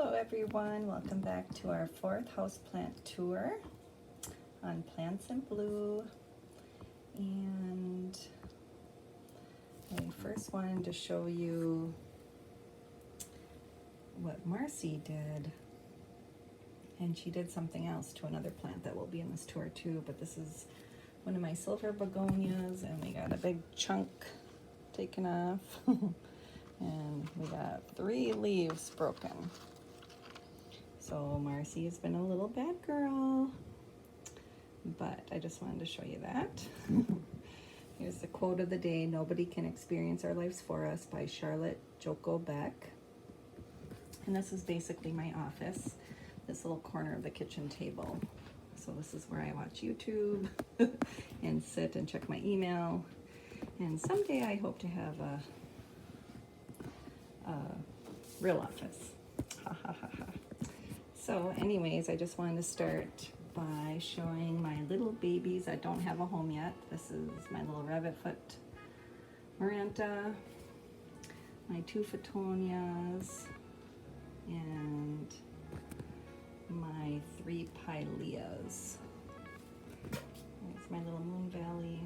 Hello everyone, welcome back to our fourth houseplant tour on Plants in Blue. And I first wanted to show you what Marcy did. And she did something else to another plant that will be in this tour too, but this is one of my silver begonias, and we got a big chunk taken off. And we got 3 leaves broken. So Marcy has been a little bad girl, but I just wanted to show you that. Here's the quote of the day: "Nobody can experience our lives for us," by Charlotte Joko Beck. And this is basically my office, this little corner of the kitchen table. So this is where I watch YouTube and sit and check my email. And someday I hope to have a real office. Ha ha ha ha. So anyways, I just wanted to start by showing my little babies that don't have a home yet. This is my little rabbitfoot Maranta, my 2 Phoetonias, and my 3 Pileas. There's my little Moon Valley,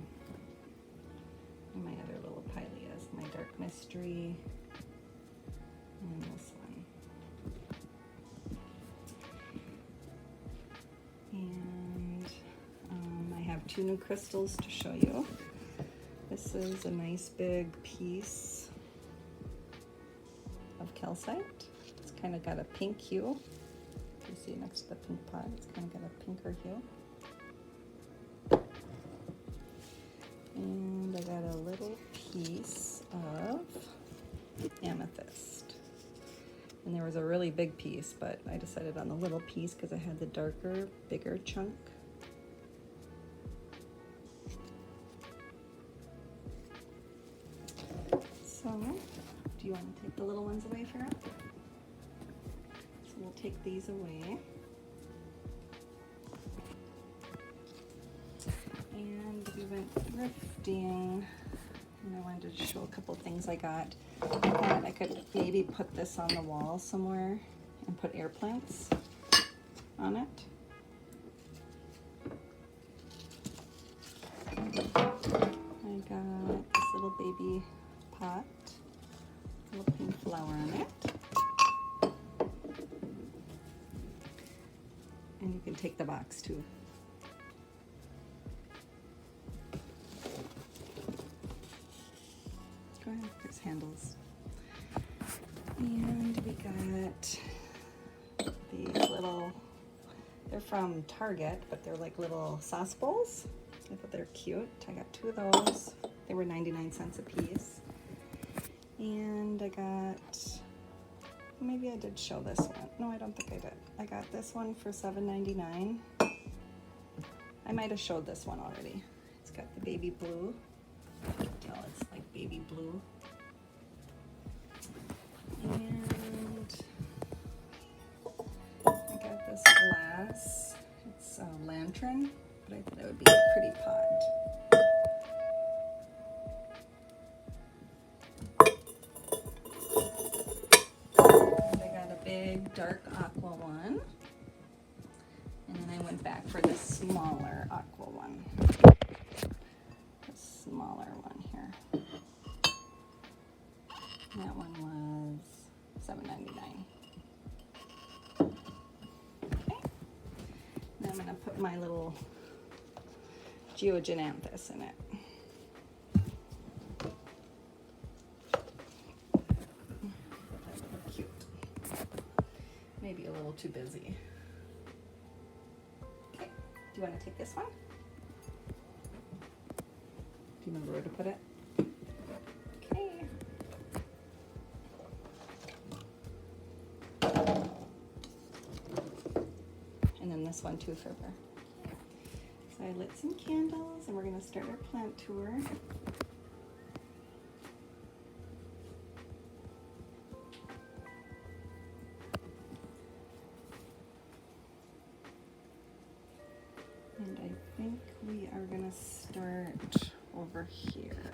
and my other little Pileas, my Dark Mystery, and this one. And I have 2 new crystals to show you. This is a nice big piece of calcite. It's kind of got a pink hue. You see next to the pink pot, it's kind of got a pinker hue. And I got a little piece of amethyst. And there was a really big piece, but I decided on the little piece because I had the darker, bigger chunk. So, do you want to take the little ones away, Farrah? So we'll take these away. And we went thrifting, and I wanted to show a couple things I got. I thought I could maybe put this on the wall somewhere and put air plants on it. I got this little baby pot, little pink flower on it. And you can take the box too. Go ahead, there's handles. And we got these little, they're from Target, but they're like little sauce bowls. I thought they're cute. I got 2 of those. They were 99 cents a piece. And I got, maybe I did show this one. No, I don't think I did. I got this one for $7.99. I might have showed this one already. It's got the baby blue. You can tell it's like baby blue. And I got this glass. It's a lantern, but I thought it would be a pretty pot. And I got a big dark aqua one. And then I went back for this smaller aqua one. This smaller one here. And that one was $7.99. Okay. Now I'm going to put my little geogenanthus in it. Cute. Maybe a little too busy. Okay. Do you want to take this one? Do you remember where to put it? Okay. And then this one too for her. So I lit some candles, and we're going to start our plant tour. And I think we are going to start over here.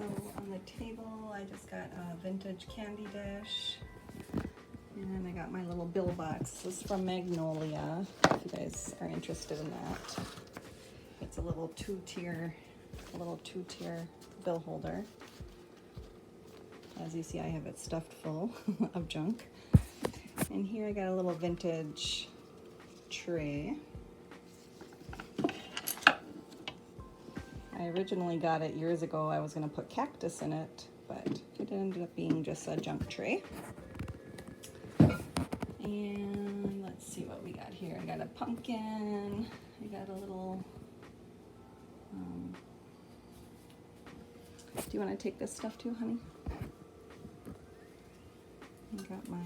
So on the table, I just got a vintage candy dish. And I got my little bill box. This is from Magnolia, if you guys are interested in that. It's a little two-tier bill holder. As you see, I have it stuffed full of junk. And here I got a little vintage tray. I originally got it years ago. I was going to put cactus in it, but it ended up being just a junk tray. And let's see what we got here. I got a pumpkin. I got a little... do you want to take this stuff too, honey? I got my...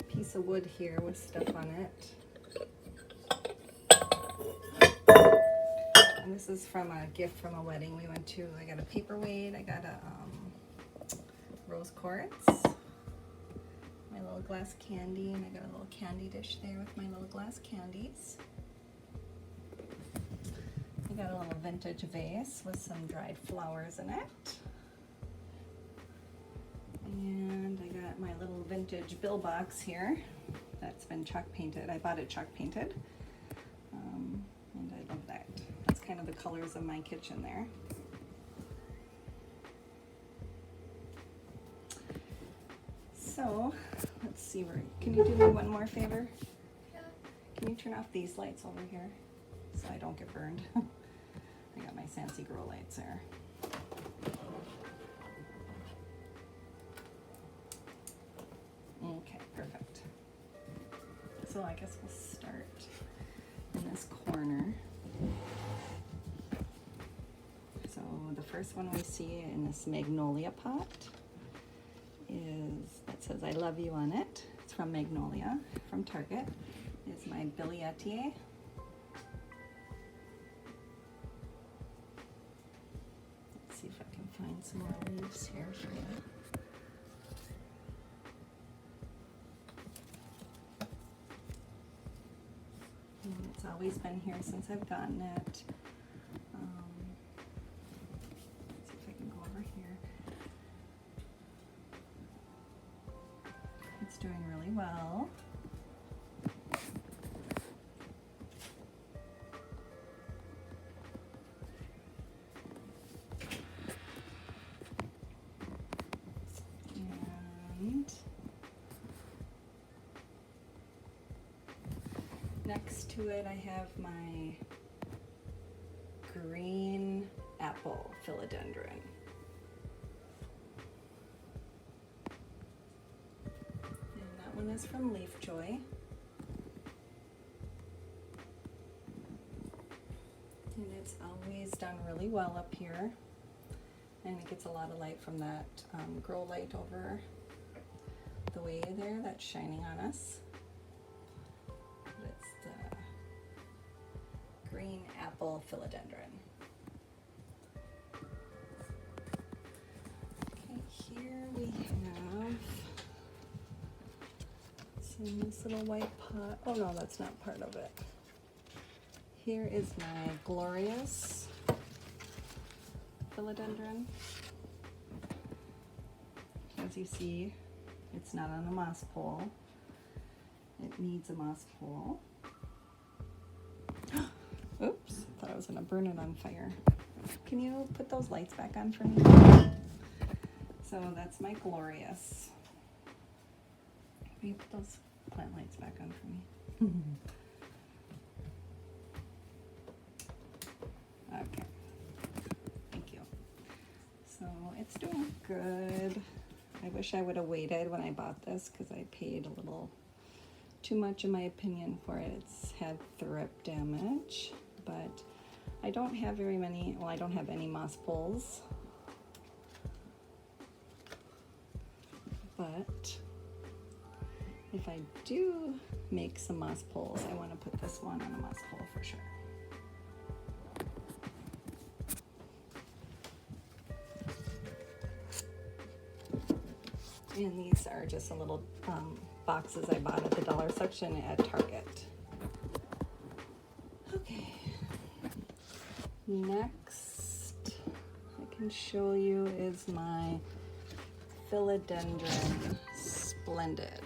piece of wood here with stuff on it. And this is from a gift from a wedding we went to. I got a paperweight, I got a rose quartz, my little glass candy, and I got a little candy dish there with my little glass candies. I got a little vintage vase with some dried flowers in it. And I got my little vintage bill box here that's been chalk painted. I bought it chalk painted, and I love that. That's kind of the colors of my kitchen there. So let's see, can you do me one more favor? Yeah. Can you turn off these lights over here so I don't get burned? I got my Sansi Grow lights there. Okay, perfect. So I guess we'll start in this corner. So the first one we see in this magnolia pot that says I love you on it. It's from Magnolia, from Target. It's my Billietier. Let's see if I can find some more leaves here for you. And it's always been here since I've gotten it. Let's see if I can go over here. It's doing really well. And next to it, I have my green apple philodendron. And that one is from Leaf Joy. And it's always done really well up here. And it gets a lot of light from that grow light over the way there that's shining on us. It's the green apple philodendron. Okay, here we have in this little white pot. Oh no, that's not part of it. Here is my glorious philodendron. As you see, it's not on a moss pole. It needs a moss pole. Oops, thought I was gonna burn it on fire. Can you put those lights back on for me? So that's my glorious. Can you put those plant lights back on for me? Okay, thank you. So it's doing good. I wish I would have waited when I bought this because I paid a little too much in my opinion for it. It's had thrip damage, but I don't have very many, well, I don't have any moss poles. But if I do make some moss poles, I want to put this one on a moss pole for sure. And these are just some little boxes I bought at the dollar section at Target. Okay, next I can show you is my philodendron splendid.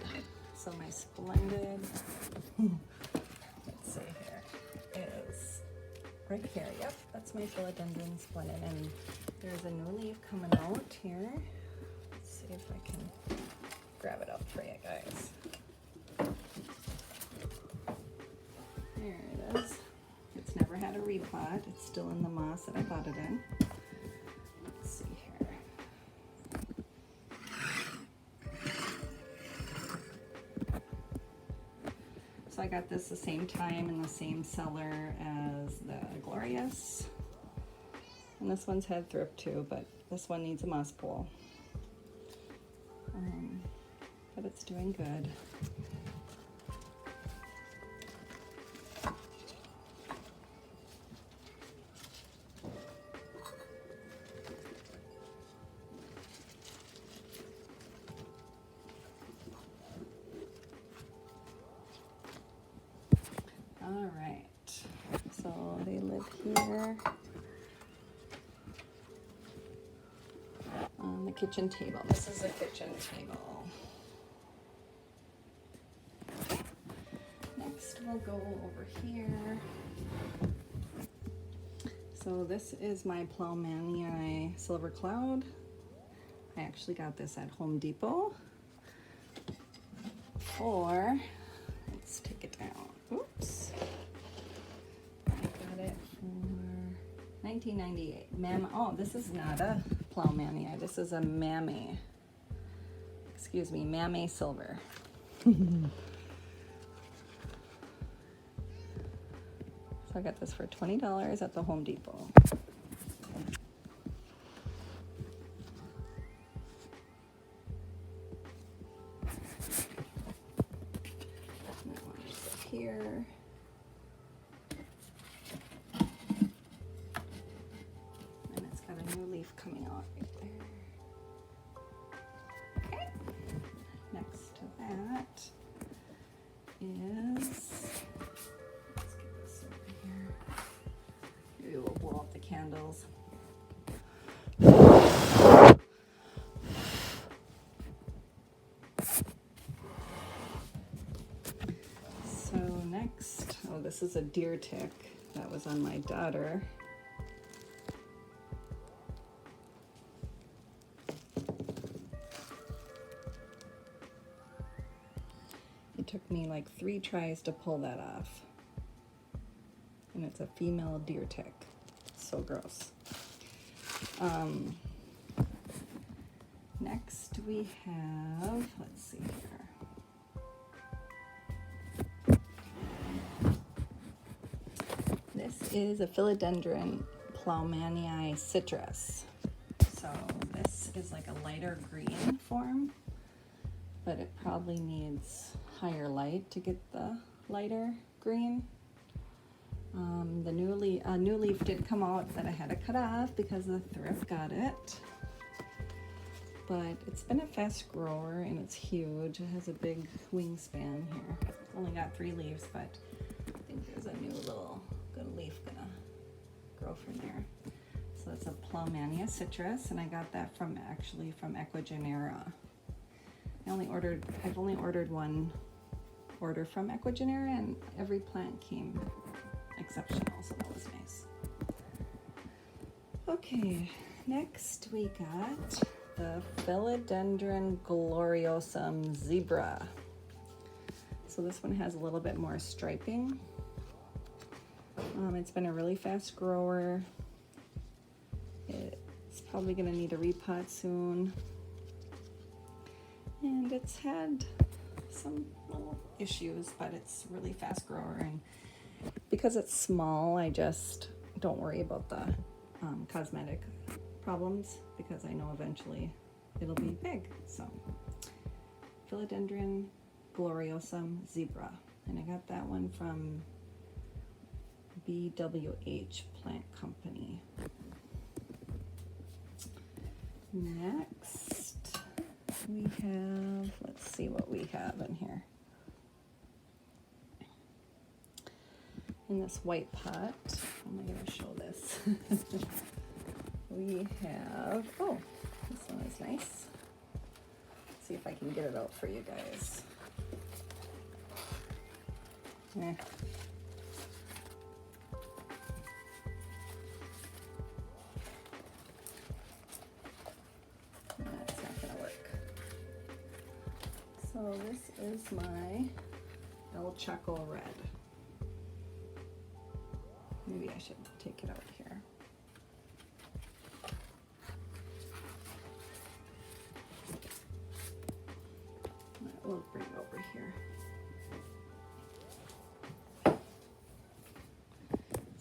So my splendid, let's see here, is right here. Yep, that's my philodendron splendid, and there's a new leaf coming out here. Let's see if I can grab it up for you guys. There it is. It's never had a repot. It's still in the moss that I bought it in. Let's see here. So I got this the same time in the same cellar as the Glorious. And this one's had thrift too, but this one needs a moss pool. But it's doing good. All right, so they live here on the kitchen table. This is a kitchen table. Next, we'll go over here. So this is my Plowmanii Silver Cloud. I actually got this at Home Depot for, let's take it down. Oops. I got it for $19.98. Oh, this is not a Plowmanii. This is a Mammy. Excuse me, Mammy Silver. So I got this for $20 at the Home Depot. That one just up here. And it's got a new leaf coming out right there. Okay. Next to that is, maybe we'll blow up the candles. So next, oh, this is a deer tick that was on my daughter. It took me like 3 tries to pull that off. And it's a female deer tick. So gross. Next we have, let's see here. This is a philodendron Plowmanii citrus. So this is like a lighter green form, but it probably needs higher light to get the lighter green. The new leaf did come out that I had to cut off because the thrift got it. But it's been a fast grower and it's huge. It has a big wingspan here. It's only got 3 leaves, but I think there's a new little good leaf gonna grow from there. So it's a Plowmanii citrus, and I got that from Equigenera. I've only ordered one order from Equigenera, and every plant came exceptional, so that was nice. Okay, next we got the Philodendron Gloriosum Zebra. So this one has a little bit more striping. It's been a really fast grower. It's probably gonna need a repot soon. And it's had some little issues, but it's really fast grower, and because it's small, I just don't worry about the cosmetic problems, because I know eventually it'll be big. So Philodendron Gloriosum Zebra, and I got that one from BWH Plant Company. Next we have, let's see what we have in here. In this white pot, how am I going to show this? We have, oh, this one is nice. Let's see if I can get it out for you guys. Eh. That's not going to work. So this is my El Choco Red. Maybe I should take it out here. We'll bring it over here.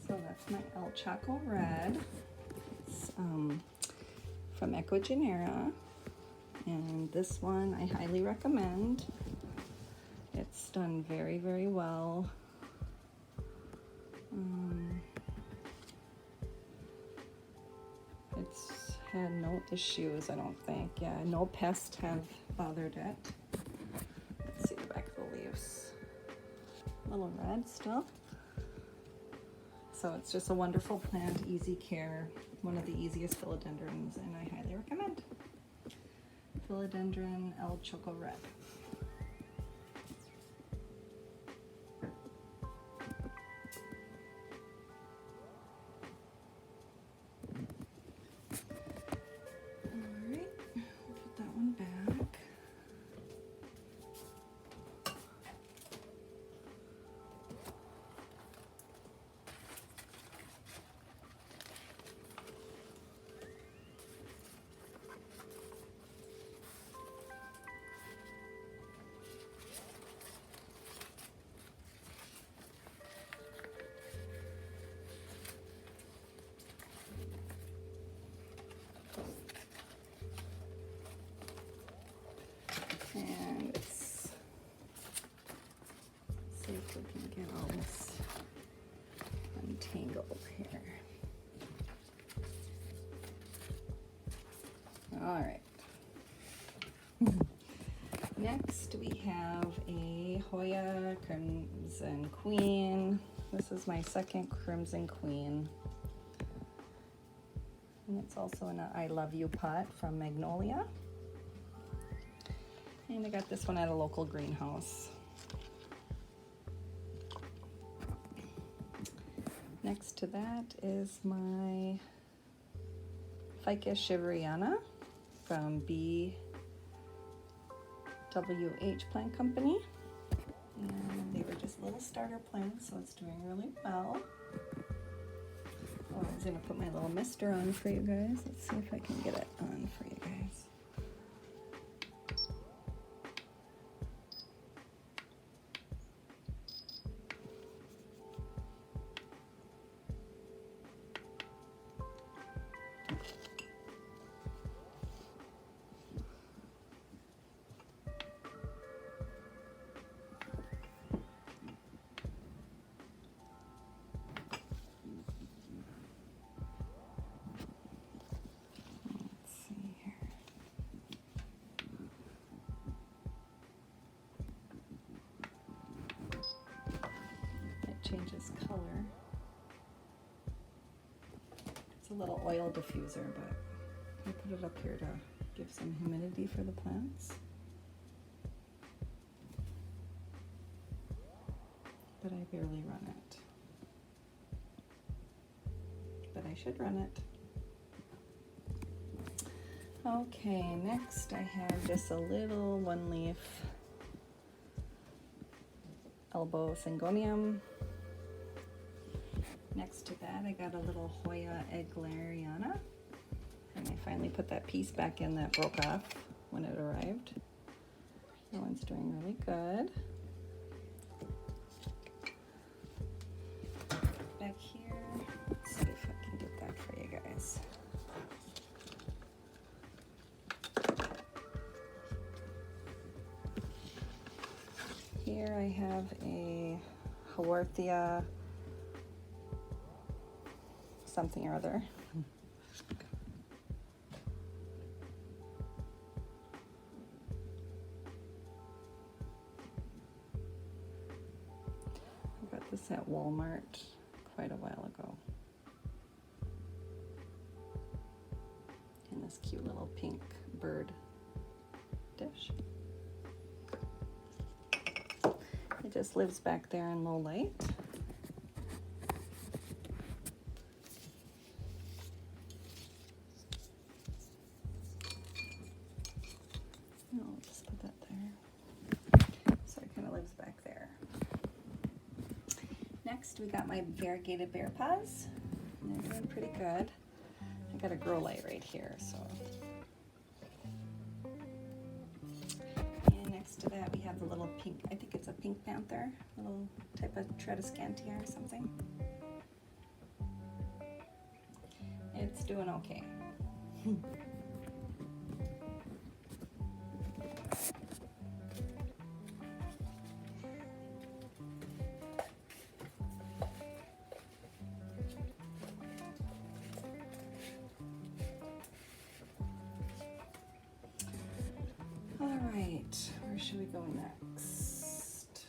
So that's my El Choco Red. It's from Eco Genera, and this one I highly recommend. It's done very, very well. It's had no issues, I don't think. Yeah, no pests have bothered it. Let's see the back of the leaves. A little red still. So it's just a wonderful plant, easy care, one of the easiest philodendrons, and I highly recommend. Philodendron El Choco Red. And let's see if we can get all this untangled here. All right. Next we have a Hoya Crimson Queen. This is my second Crimson Queen. And it's also in a I Love You pot from Magnolia. And I got this one at a local greenhouse. Next to that is my Ficus shiveriana from BWH Plant Company. And they were just little starter plants, so it's doing really well. Oh, I was gonna put my little mister on for you guys. Let's see if I can get it on for you guys. Changes color. It's a little oil diffuser, but I put it up here to give some humidity for the plants. But I barely run it. But I should run it. Okay, next I have just a little one leaf elbow syngonium. Next to that, I got a little Hoya Egleriana, and I finally put that piece back in that broke off when it arrived. That one's doing really good. Back here, let's see if I can get that for you guys. Here I have a Haworthia something or other. I've got this at Walmart quite a while ago. In this cute little pink bird dish. It just lives back there in low light. I'll just put that there. So it kind of lives back there. Next, we got my variegated bear paws. They're doing pretty good. I got a grow light right here, so. And next to that, we have the little pink, I think it's a pink panther, little type of Tradescantia or something. It's doing okay. All right, where should we go next?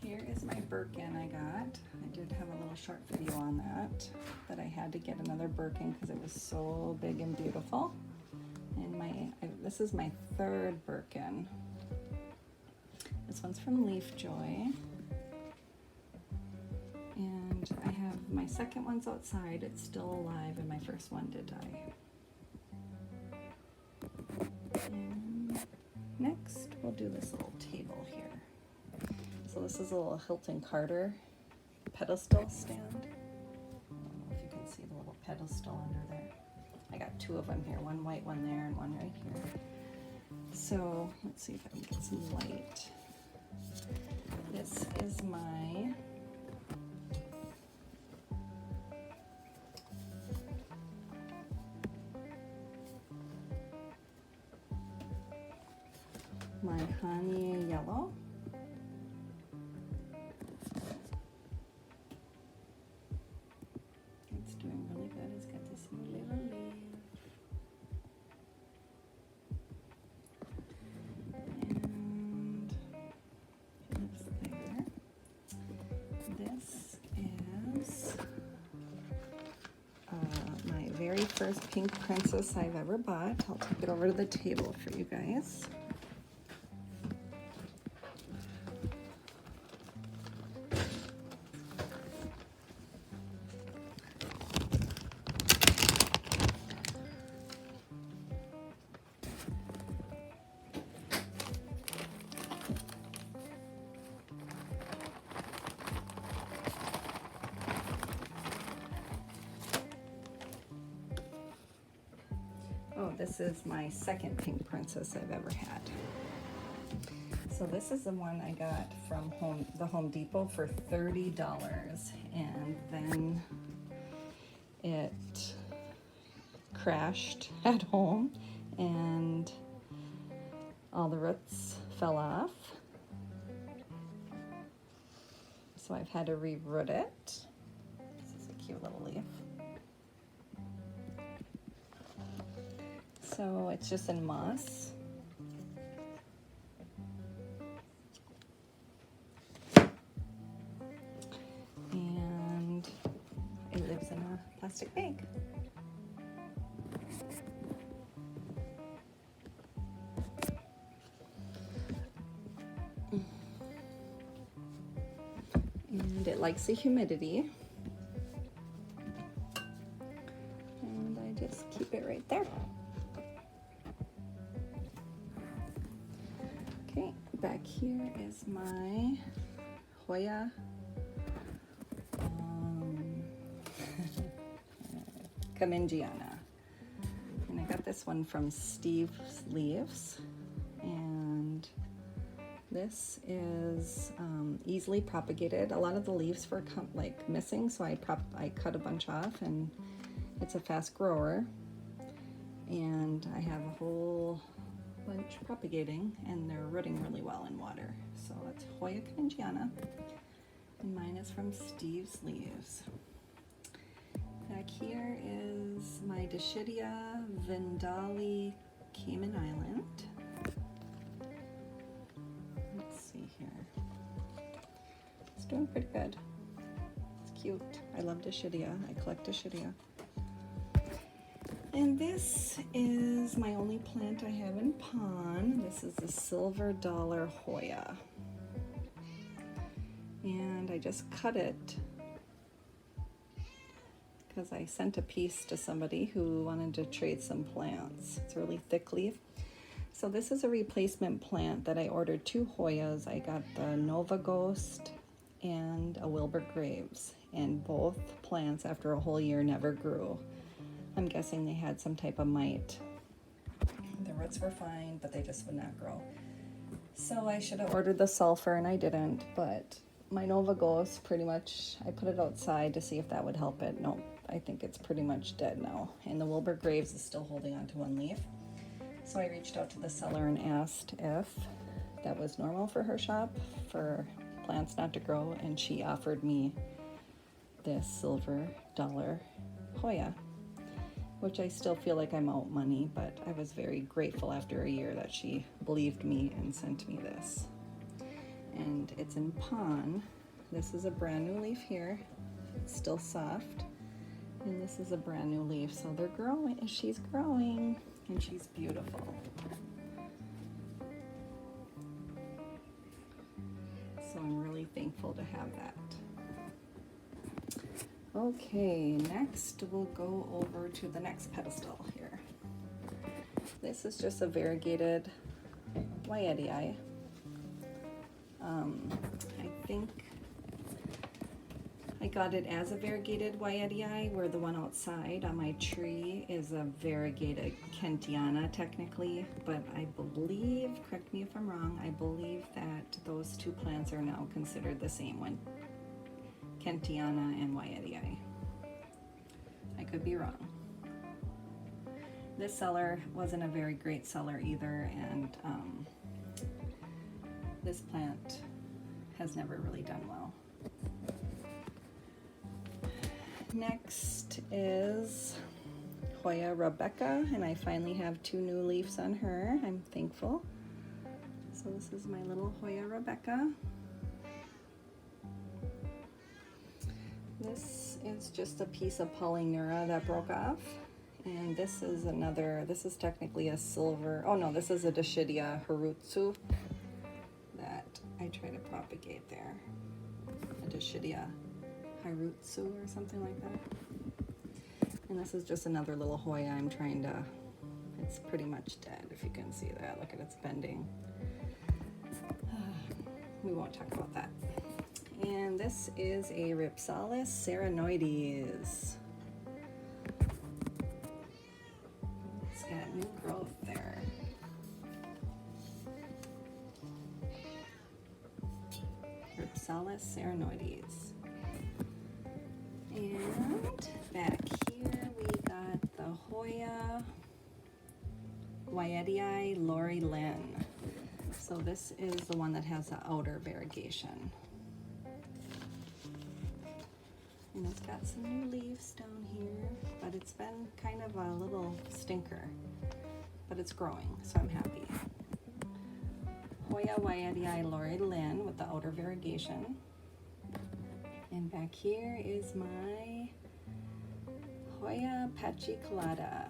Here is my Birkin I got. I did have a little short video on that, but I had to get another Birkin because it was so big and beautiful. And this is my third Birkin. This one's from Leaf Joy. And I have my second one's outside, it's still alive, and my first one did die. And next, we'll do this little table here. So this is a little Hilton Carter pedestal stand. I don't know if you can see the little pedestal under there. I got two of them here, one white one there and one right here. So let's see if I can get some light. This is my honey yellow. It's doing really good. It's got this little leaf. And it lives there. This is my very first pink princess I've ever bought. I'll take it over to the table for you guys. Oh, this is my second pink princess I've ever had. So this is the one I got from the Home Depot for $30, and then it crashed at home and all the roots fell off. So I've had to re-root it. This is a cute little leaf. So it's just in moss. And it lives in a plastic bag. And it likes the humidity. And I just keep it right there. Okay, back here is my Hoya Camingiana. And I got this one from Steve's Leaves. And this is easily propagated. A lot of the leaves were missing, so I cut a bunch off, and it's a fast grower. And I have a whole bunch propagating, and they're rooting really well in water. So it's Hoya Camingiana, and mine is from Steve's Leaves. Back here is my Dischidia Vindali Cayman Island. Let's see here. doing pretty good. It's cute. I love Dischidia. I collect Dischidia. And this is my only plant I have in pon. This is the Silver Dollar Hoya. And I just cut it because I sent a piece to somebody who wanted to trade some plants. It's a really thick leaf. So this is a replacement plant that I ordered 2 Hoyas. I got the Nova Ghost and a Wilbur Graves, and both plants after a whole year never grew. I'm guessing they had some type of mite. The roots were fine, but they just would not grow. So I should have ordered the sulfur and I didn't, but my Nova Ghost pretty much, I put it outside to see if that would help it. Nope, I think it's pretty much dead now. And the Wilbur Graves is still holding on to 1 leaf. So I reached out to the seller and asked if that was normal for her shop, for plants not to grow, and she offered me this Silver Dollar Hoya, which I still feel like I'm out money, but I was very grateful after a year that she believed me and sent me this. And it's in pon. This is a brand new leaf here. It's still soft. And this is a brand new leaf, so they're growing. She's growing. And she's beautiful. So I'm really thankful to have that. Okay, next we'll go over to the next pedestal here. This is just a variegated Waiatii. I think I got it as a variegated Waiatii, where the one outside on my tree is a variegated Kentiana technically, but I believe, correct me if I'm wrong, I believe that those 2 plants are now considered the same one, Kentiana and Waiatii. I could be wrong. This seller wasn't a very great seller either, and this plant has never really done well. Next is Hoya Rebecca, and I finally have 2 new leaves on her. I'm thankful. So this is my little Hoya Rebecca. This is just a piece of Polynura that broke off. And this is another, this is technically a silver, oh no, this is a Dischidia Harutsu that I try to propagate there. A Dischidia Harutsu or something like that. And this is just another little Hoya I'm trying to, it's pretty much dead if you can see that. Look at its bending. We won't talk about that. And this is a Ripsalis serranoides. It's got new growth there. Ripsalis serranoides. And back here we got the Hoya Waiatii Lori Lynn. So this is the one that has the outer variegation. And it's got some new leaves down here, but it's been kind of a little stinker. But it's growing, so I'm happy. Hoya Waiatii Lori Lynn with the outer variegation. And back here is my Hoya Pachylata.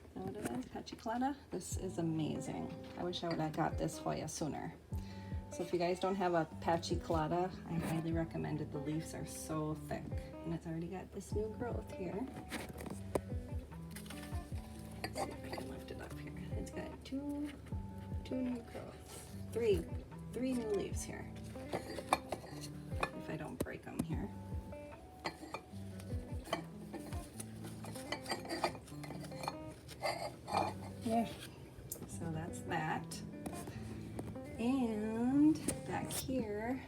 Is that what it is? Pachylata? This is amazing. I wish I would have got this Hoya sooner. So if you guys don't have a Pachylata, I highly recommend it. The leaves are so thick. And it's already got this new growth here. Let's see if I can lift it up here. It's got two new growths. Three new leaves here. If I don't break them here. Yeah. So that's that. And back here,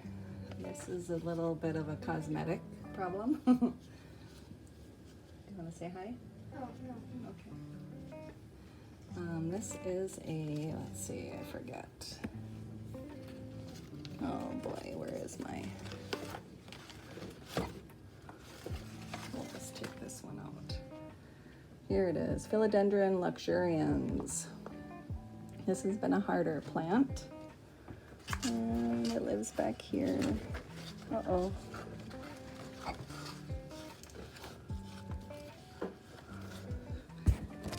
this is a little bit of a cosmetic problem. Do you want to say hi? Oh, no. Okay. This is a, let's see, I forget. Oh boy, where is my, we'll just take this one out. Here it is, Philodendron luxurians. This has been a harder plant. And it lives back here. Uh-oh.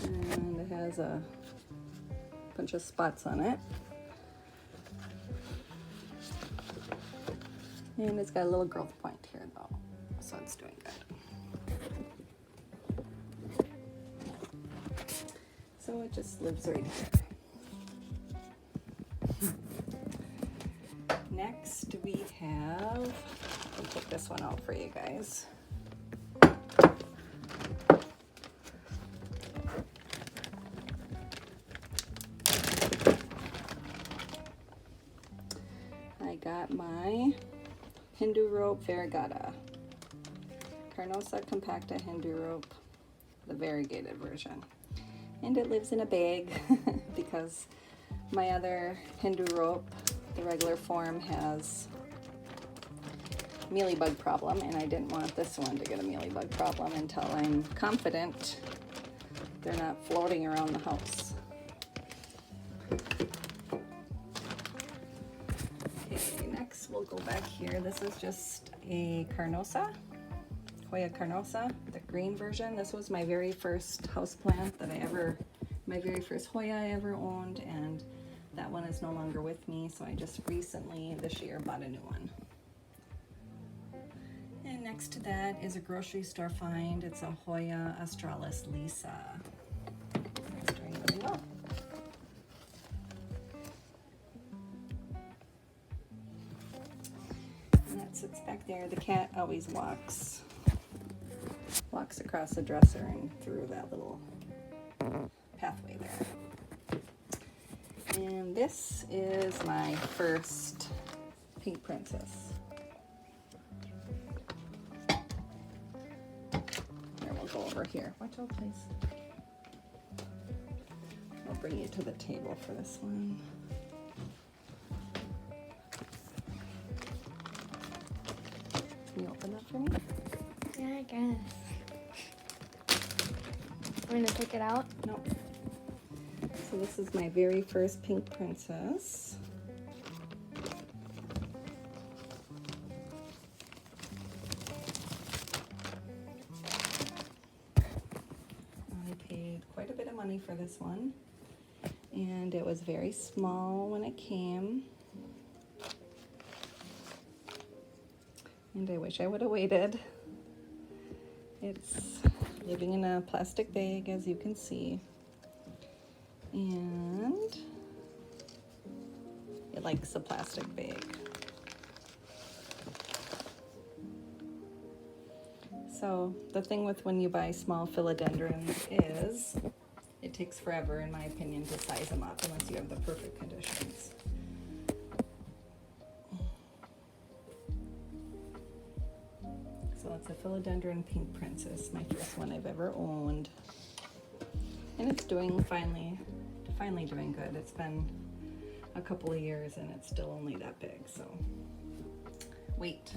And it has a bunch of spots on it. And it's got a little growth point here though, so it's doing good. So it just lives right here. Next we have, I'll take this one out for you guys. I got my Hindu rope variegata, Carnosa compacta Hindu rope, the variegated version. And it lives in a bag because my other Hindu rope, the regular form, has mealybug problem, and I didn't want this one to get a mealybug problem until I'm confident they're not floating around the house. Okay, next we'll go back here. This is just a Carnosa, Hoya Carnosa, the green version. This was my very first houseplant that my very first Hoya I ever owned, and that one is no longer with me, so I just recently, this year, bought a new one. And next to that is a grocery store find. It's a Hoya Australis Lisa. It's doing really well. And that sits back there. The cat always walks across the dresser and through that little pathway there. And this is my first pink princess. Here, we'll go over here. Watch out, please. I'll bring you to the table for this one. Can you open that for me? Yeah, I guess. I'm gonna take it out. Nope. So this is my very first pink princess. I paid quite a bit of money for this one, and it was very small when it came. And I wish I would have waited. It's living in a plastic bag, as you can see. And it likes a plastic bag. So the thing with when you buy small philodendrons is it takes forever, in my opinion, to size them up unless you have the perfect conditions. So it's a philodendron pink princess, my first one I've ever owned. And it's doing finally doing good. It's been a couple of years and it's still only that big, so wait.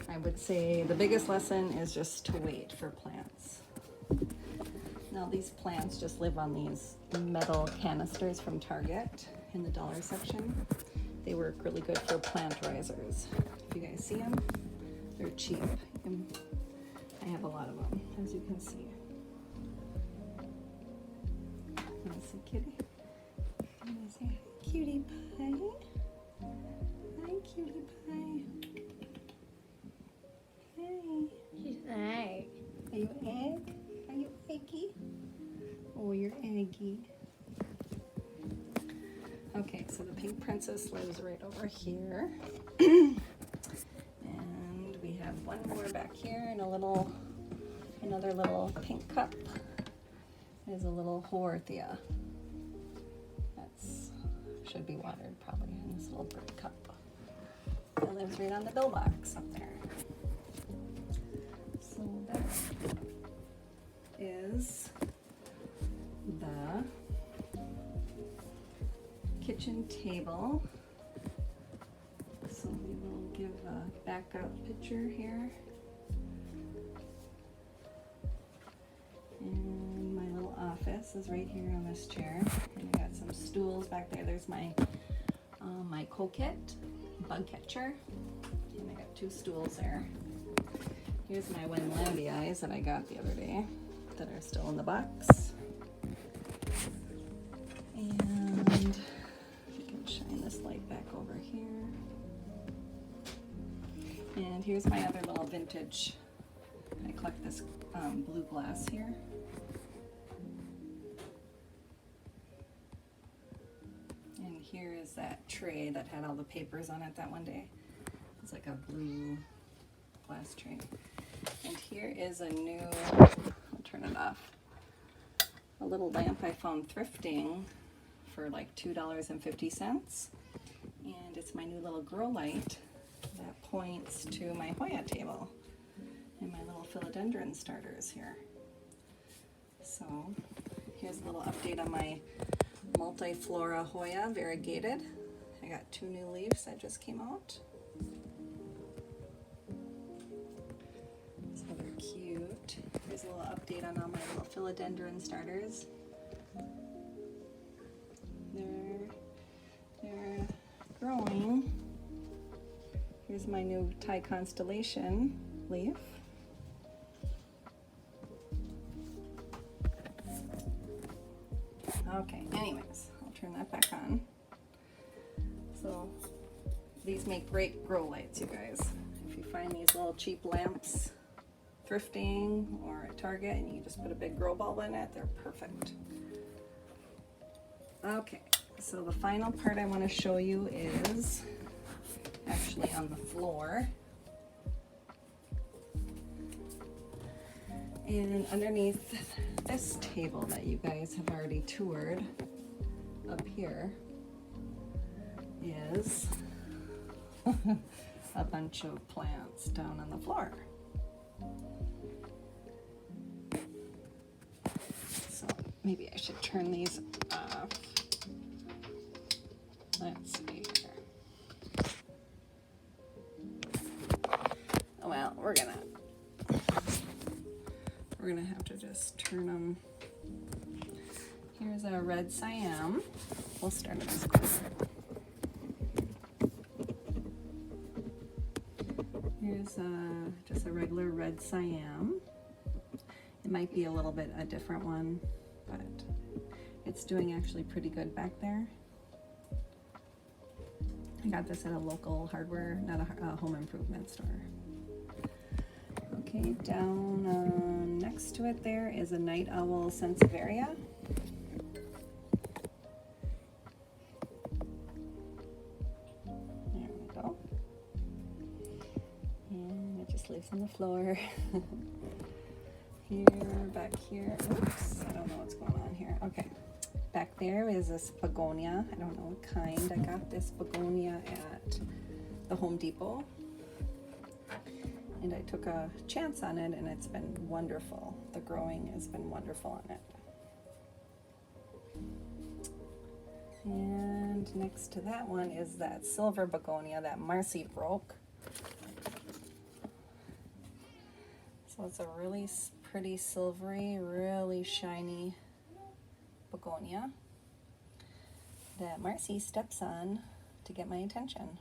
I would say the biggest lesson is just to wait for plants. Now these plants just live on these metal canisters from Target in the dollar section. They work really good for plant risers. If you guys see them, they're cheap. I have a lot of them, as you can see. Want to see Kitty? I'm going to say, cutie pie. Hi, cutie pie. Hey. She's an egg. Are you an egg? Are you eggy? Oh, you're eggy. Okay, so the pink princess lives right over here. And we have one more back here in another little pink cup. There's a little Hoarthia. That's should be watered probably in this little bird cup. It lives right on the bill box up there. So that is the kitchen table. So we will give a backup picture here. And my little office is right here on this chair. And we got some stools back there. There's my my coquette bug catcher, and I got 2 stools there. Here's my Winlandias that I got the other day that are still in the box. And you can shine this light back over here. And here's my other little vintage. I collect this blue glass here. And here is that tray that had all the papers on it that one day. It's like a blue glass tray. And here is a new, I'll turn it off, a little lamp I found thrifting for like $2.50. And it's my new little grow light that points to my Hoya table and my little philodendron starters here. So here's a little update on my multiflora Hoya variegated. I got 2 new leaves that just came out. So they're cute. Here's a little update on all my little philodendron starters. They're growing. Here's my new Thai constellation leaf. Okay, anyways, I'll turn that back on. So these make great grow lights, you guys. If you find these little cheap lamps thrifting or at Target and you just put a big grow bulb in it, they're perfect. Okay, so the final part I want to show you is actually on the floor. And underneath this table that you guys have already toured up here is a bunch of plants down on the floor. So maybe I should turn these off. Let's see here. Well, we're gonna have to just turn them. Here's a red Siam. We'll start at this corner. Here's just a regular red Siam. It might be a little bit a different one, but it's doing actually pretty good back there. I got this at a local hardware, not a home improvement store. Okay, down next to it there is a night owl Sansevieria. There we go. And it just lives on the floor. Here, back here, oops, I don't know what's going on here. Okay, back there is this begonia. I don't know what kind. I got this begonia at the Home Depot. And I took a chance on it, and it's been wonderful. The growing has been wonderful on it. And next to that one is that silver begonia that Marcy broke. So it's a really pretty silvery, really shiny begonia that Marcy steps on to get my attention.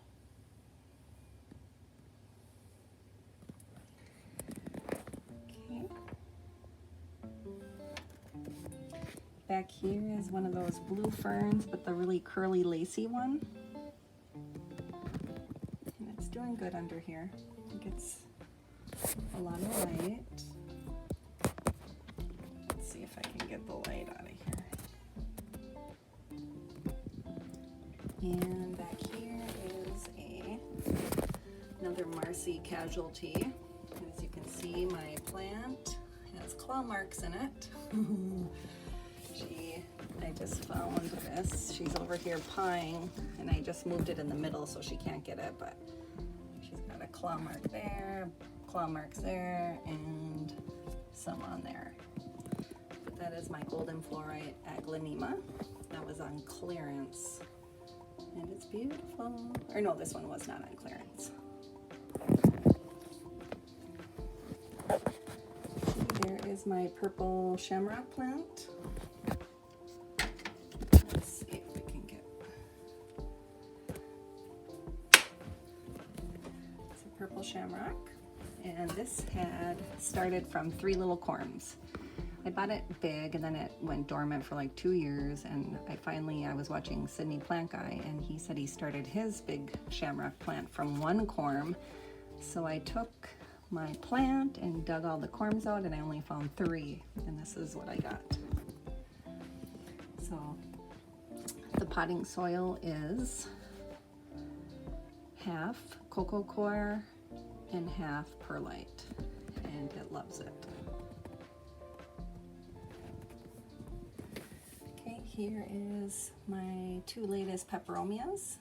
Back here is one of those blue ferns, but the really curly, lacy one. And it's doing good under here. It gets a lot of light. Let's see if I can get the light out of here. And back here is another Marcy casualty. And as you can see, my plant has claw marks in it. I just found this. She's over here pawing, and I just moved it in the middle so she can't get it, but she's got a claw mark there, claw marks there, and some on there. But that is my golden fluorite aglaonema. That was on clearance, and it's beautiful. Or no, this one was not on clearance. There is my purple shamrock plant. shamrock, and this had started from 3 little corms. I bought it big and then it went dormant for like 2 years, and I was watching Sydney Plant Guy and he said he started his big shamrock plant from 1 corm. So I took my plant and dug all the corms out, and I only found 3, and this is what I got. So the potting soil is half cocoa coir and half perlite, and it loves it. Okay, here is my 2 latest peperomias.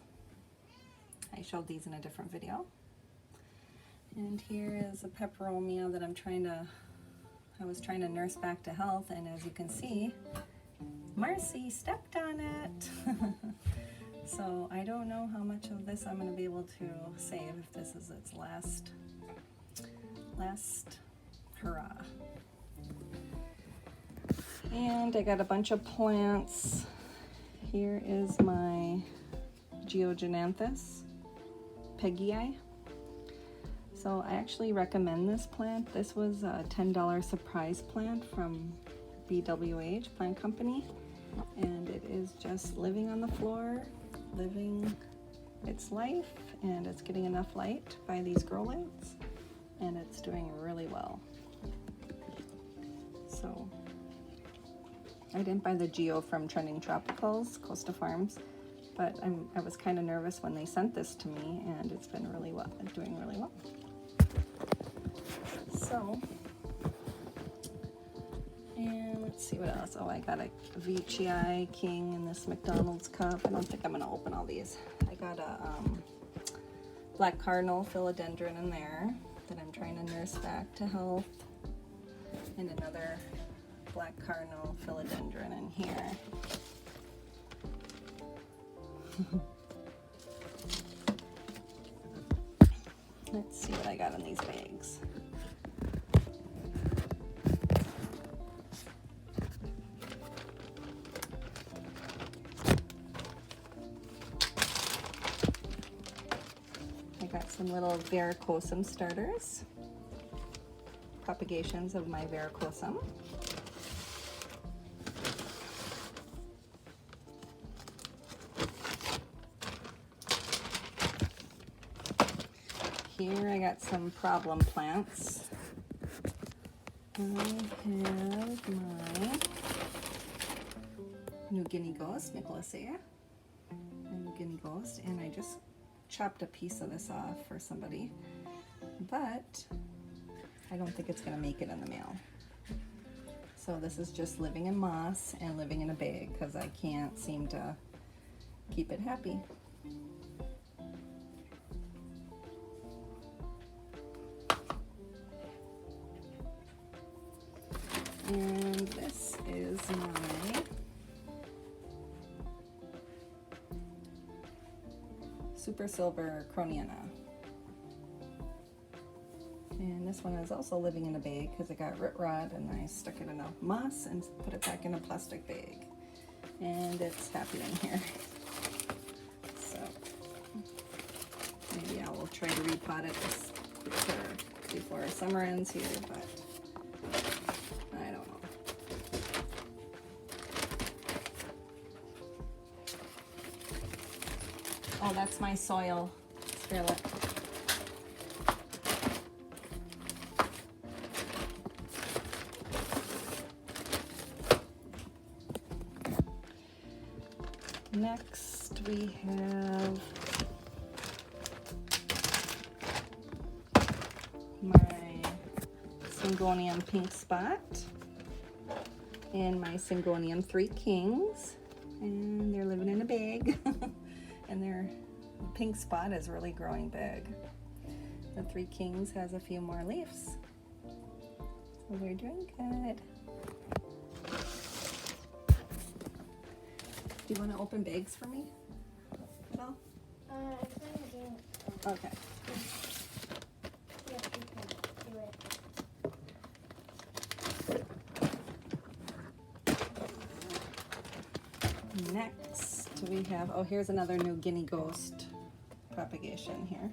I showed these in a different video. And here is a peperomia that I was trying to nurse back to health, and as you can see, Marcy stepped on it. So I don't know how much of this I'm going to be able to save, if this is its last hurrah. And I got a bunch of plants. Here is my Georgiananthus Peggii. So I actually recommend this plant. This was a $10 surprise plant from BWH Plant Company, and it is just living on the floor, living its life, and it's getting enough light by these grow lights, and it's doing really well. So I didn't buy the Geo from Trending Tropicals, Costa Farms, but I was kind of nervous when they sent this to me, and it's been really well, doing really well. So, and let's see what else. Oh, I got a VCI King in this McDonald's cup. I don't think I'm gonna open all these. I got a black cardinal philodendron in there that I'm trying to nurse back to health, and another black cardinal philodendron in here. Let's see what I got in these bags. I got some little varicosum starters, propagations of my varicosum. Here I got some problem plants. I have my New Guinea Ghost, Nicholasea, New Guinea Ghost, and I just chopped a piece of this off for somebody, but I don't think it's gonna make it in the mail. So this is just living in moss and living in a bag because I can't seem to keep it happy. And this is my Super Silver Croniana. And this one is also living in a bag because it got root rot, and I stuck it in a moss and put it back in a plastic bag. And it's happy in here. So maybe I will try to repot it before summer ends here, but I don't know. Oh, that's my soil, Scarlet. Next we have my Syngonium Pink Spot and my Syngonium Three Kings, and they're living in a bag. And their pink spot is really growing big. The Three Kings has a few more leaves, so they're doing good. Do you want to open bags for me at all? I'm playing a game. Okay. Yeah, you can do it. Next we have, oh, here's another New Guinea Ghost propagation here.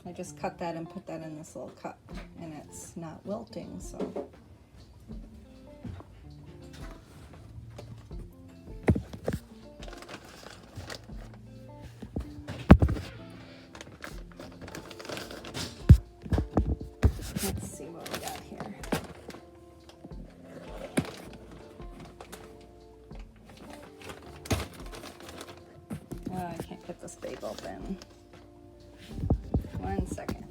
I just cut that and put that in this little cup, and it's not wilting, so. Let's see what we got here. Oh, I can't get this bag open. 1 second.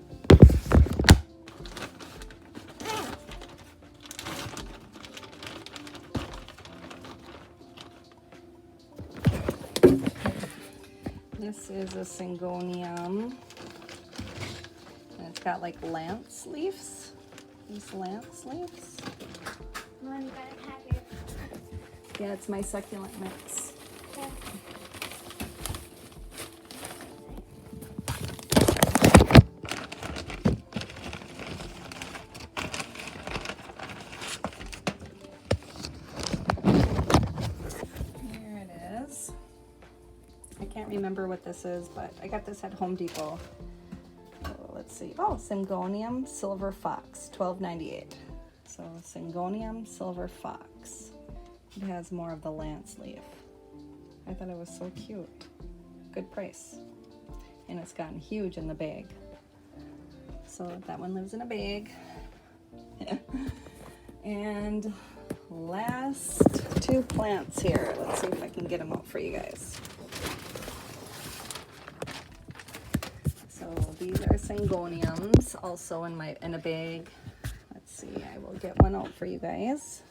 This is a Syngonium. And it's got like lance leaves. These lance leaves. Mom, you gotta have your. Yeah, it's my succulent mix. Yeah. Here it is. I can't remember what this is, but I got this at Home Depot. So let's see. Oh, Syngonium Silver Fox, $12.98. So Syngonium Silver Fox. It has more of the lance leaf. I thought it was so cute. Good price. And it's gotten huge in the bag. So that one lives in a bag. And last two plants here. Let's see if I can get them out for you guys. So these are Syngoniums, also in a bag. Let's see, I will get one out for you guys.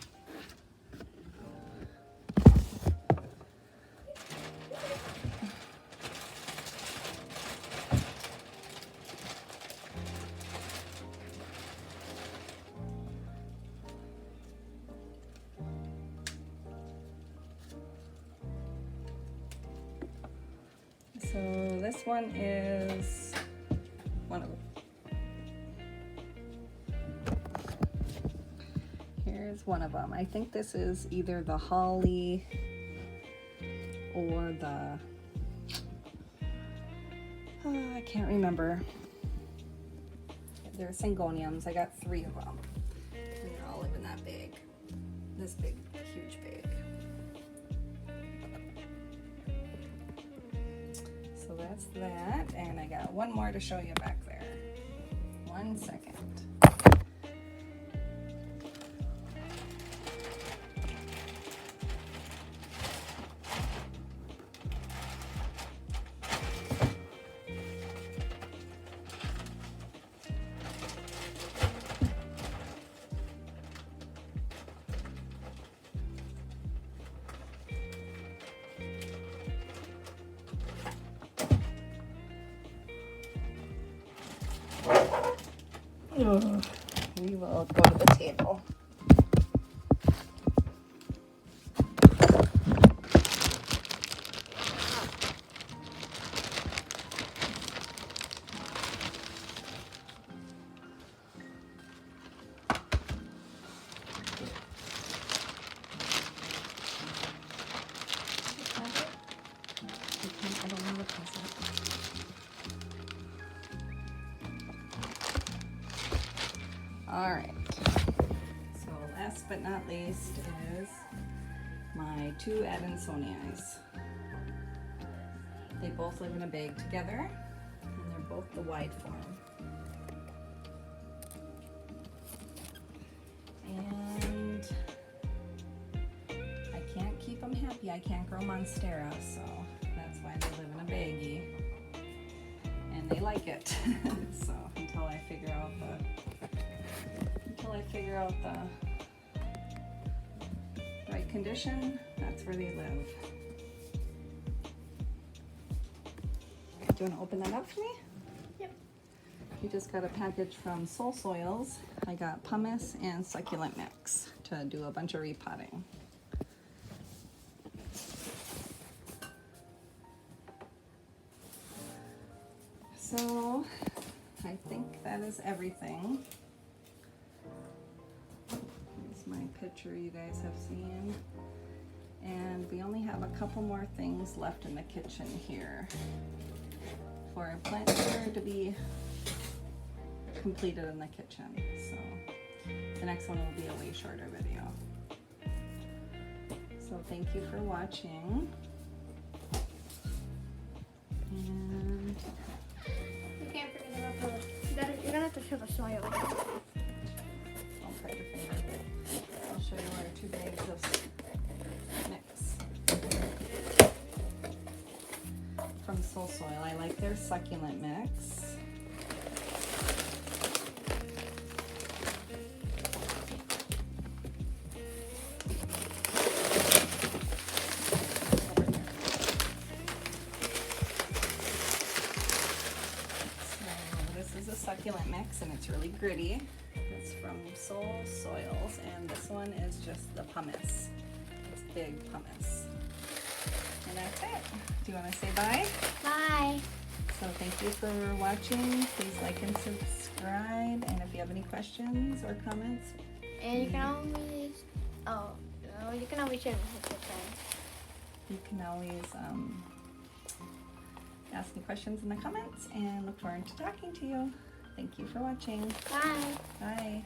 So this one is one of them. Here's one of them. I think this is either the holly or the, I can't remember. They're Syngoniums. I got 3 of them. And they all live in that bag. This big, huge bag. So that's that, and I got one more to show you back there. 1 second. We will go to the table. I don't know what this is. All right, so last but not least is my 2 Adansonii. They both live in a bag together, and they're both the wide form. And I can't keep them happy. I can't grow monstera, so that's why they live in a baggie. And they like it. So until I figure out the right condition, that's where they live. Do you want to open that up for me? Yep. You just got a package from Soul Soils. I got pumice and succulent mix to do a bunch of repotting. So I think that is everything. Here's my picture you guys have seen. And we only have a couple more things left in the kitchen here for a planter to be completed in the kitchen. So the next one will be a way shorter video. So thank you for watching. And You can't forget about the. You're gonna have to fill the soil. don't cut your finger. I'll show you our 2 bags of mix from Soul Soil. I like their succulent mix. Succulent mix, and it's really gritty. It's from Soul Soils, and this one is just the pumice. It's big pumice. And that's it. Do you want to say bye? Bye. So thank you for watching. Please like and subscribe. And if you have any questions or comments, And you can always. Oh, no, you can always share this with your friends. you can always ask me questions in the comments, and look forward to talking to you. Thank you for watching. Bye. Bye.